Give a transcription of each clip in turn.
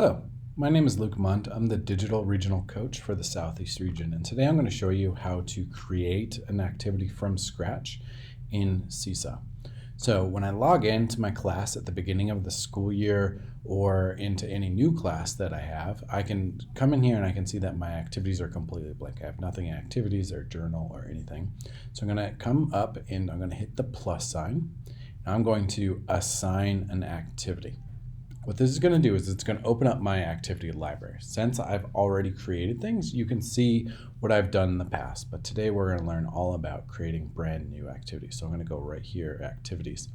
Hello, my name is Luke Munt. I'm the Digital Regional Coach for the Southeast region, and today I'm going to show you how to create an activity from scratch in Seesaw. So when I log into my class at the beginning of the school year or into any new class that I have, I can come in here and I can see that my activities are completely blank. I have nothing in activities or journal or anything. So I'm going to come up and I'm going to hit the plus sign. Now I'm going to assign an activity. What this is going to do is it's going to open up my activity library. Since I've already created things, you can see what I've done in the past. But today we're going to learn all about creating brand new activities. So I'm going to go right here, activities.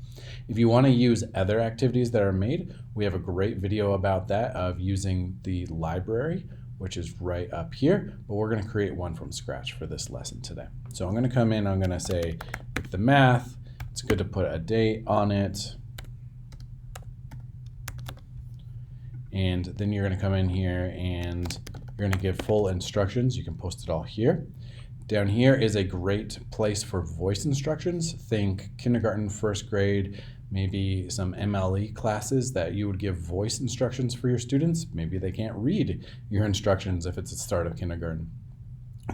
If you want to use other activities that are made, we have a great video about that of using the library, which is right up here. But we're going to create one from scratch for this lesson today. So I'm going to come in, I'm going to say, with the math, it's good to put a date on it. And then you're going to come in here and you're going to give full instructions. You can post it all here. Down here is a great place for voice instructions. Think kindergarten, first grade, maybe some MLE classes that you would give voice instructions for your students. Maybe they can't read your instructions if it's the start of kindergarten.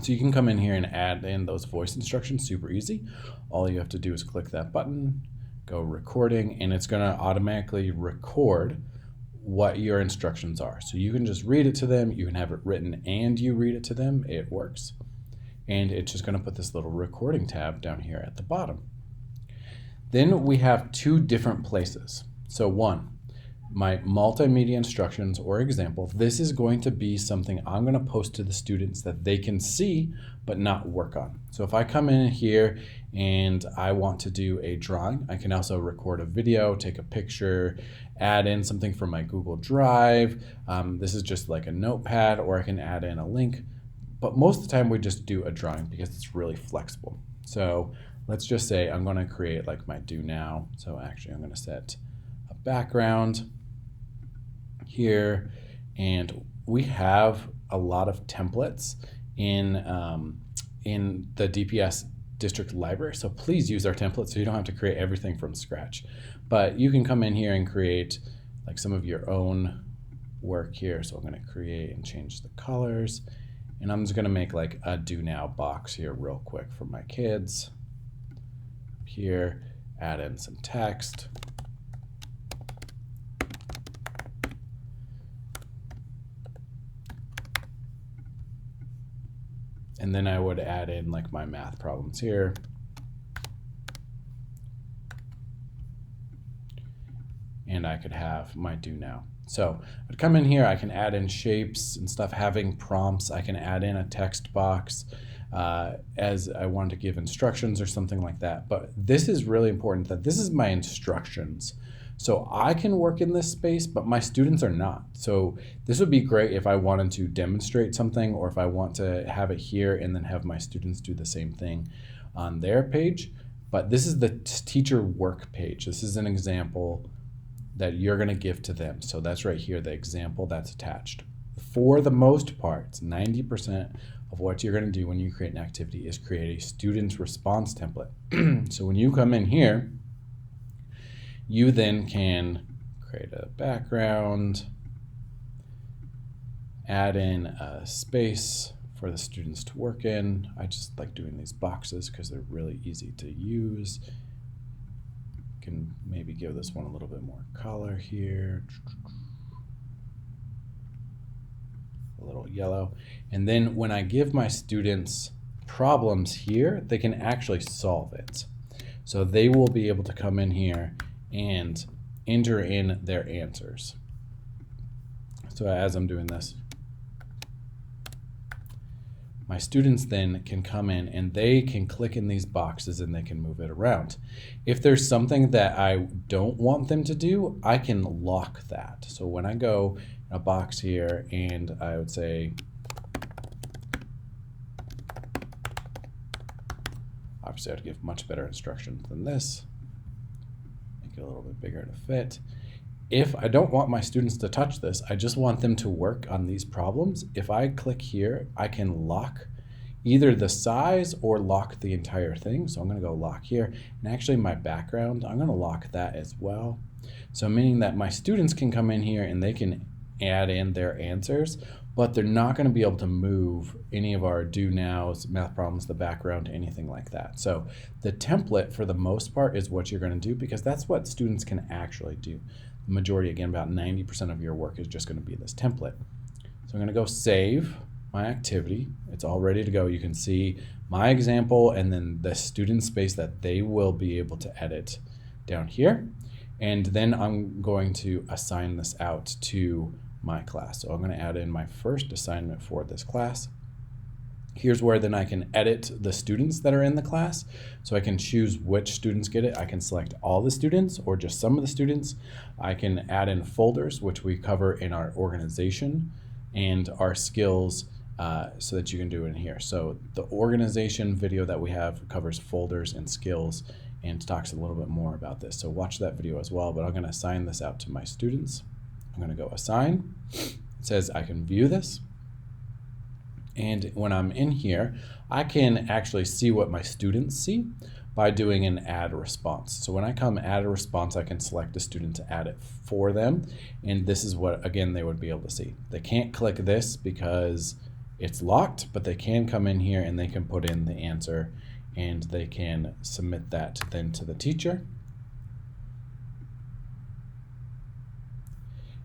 So you can come in here and add in those voice instructions, super easy. All you have to do is click that button, go recording, and it's going to automatically record what your instructions are. So you can just read it to them, you can have it written and you read it to them, it works. And it's just going to put this little recording tab down here at the bottom. Then we have two different places. So one, my multimedia instructions or example, this is going to be something I'm going to post to the students that they can see but not work on. So if I come in here and I want to do a drawing, I can also record a video, take a picture, add in something from my Google Drive. This is just like a notepad, or I can add in a link. But most of the time we just do a drawing because it's really flexible. So let's just say I'm going to create like my do now. So actually I'm going to set a background here, and we have a lot of templates in the DPS district library, so please use our templates so you don't have to create everything from scratch. But you can come in here and create like some of your own work here. So I'm going to create and change the colors, and I'm just going to make like a do now box here real quick for my kids. Here, add in some text. And then I would add in like my math problems here. And I could have my do now. So I'd come in here, I can add in shapes and stuff, having prompts. I can add in a text box as I want to give instructions or something like that. But this is really important that this is my instructions. So I can work in this space, but my students are not. So this would be great if I wanted to demonstrate something, or if I want to have it here and then have my students do the same thing on their page. But this is the teacher work page. This is an example that you're going to give to them. So that's right here, the example that's attached. For the most part, 90% of what you're going to do when you create an activity is create a student's response template. So when you come in here, you then can create a background, add in a space for the students to work in. I just like doing these boxes because they're really easy to use. Can maybe give this one a little bit more color here. A little yellow. And then when I give my students problems here, they can actually solve it. So they will be able to come in here and enter in their answers. So as I'm doing this, my students then can come in and they can click in these boxes and they can move it around. If there's something that I don't want them to do, I can lock that. So when I go in a box here and I would say, obviously I'd give much better instructions than this. Make it a little bit bigger to fit. If I don't want my students to touch this, I just want them to work on these problems. If I click here, I can lock either the size or lock the entire thing. So I'm going to go lock here. And actually my background, I'm going to lock that as well. So meaning that my students can come in here and they can add in their answers, but they're not going to be able to move any of our do nows, math problems, the background, anything like that. So the template for the most part is what you're going to do, because that's what students can actually do. The majority, again, about 90% of your work is just going to be this template. So I'm going to go save my activity. It's all ready to go. You can see my example and then the student space that they will be able to edit down here. And then I'm going to assign this out to my class. So I'm going to add in my first assignment for this class. Here's where then I can edit the students that are in the class. So I can choose which students get it. I can select all the students or just some of the students. I can add in folders, which we cover in our organization and our skills, so that you can do in here. So the organization video that we have covers folders and skills and talks a little bit more about this. So watch that video as well, but I'm going to assign this out to my students. I'm going to go assign. It says I can view this. And when I'm in here, I can actually see what my students see by doing an add response. So when I come add a response, I can select a student to add it for them. And this is what, again, they would be able to see. They can't click this because it's locked, but they can come in here and they can put in the answer and they can submit that then to the teacher.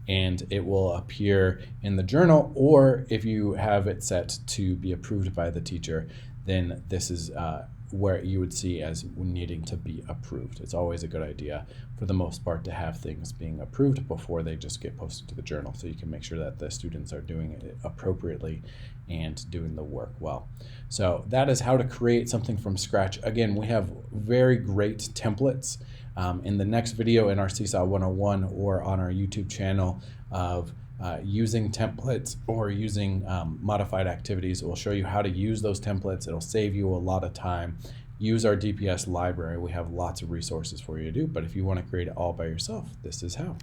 And it will appear in the journal, or if you have it set to be approved by the teacher, then this is where you would see as needing to be approved. It's always a good idea for the most part to have things being approved before they just get posted to the journal, so you can make sure that the students are doing it appropriately and doing the work well. So that is how to create something from scratch. Again, we have very great templates in the next video in our Seesaw 101 or on our YouTube channel of using templates or using modified activities. It will show you how to use those templates. It'll save you a lot of time. Use our DPS library. We have lots of resources for you to do, but if you want to create it all by yourself, this is how.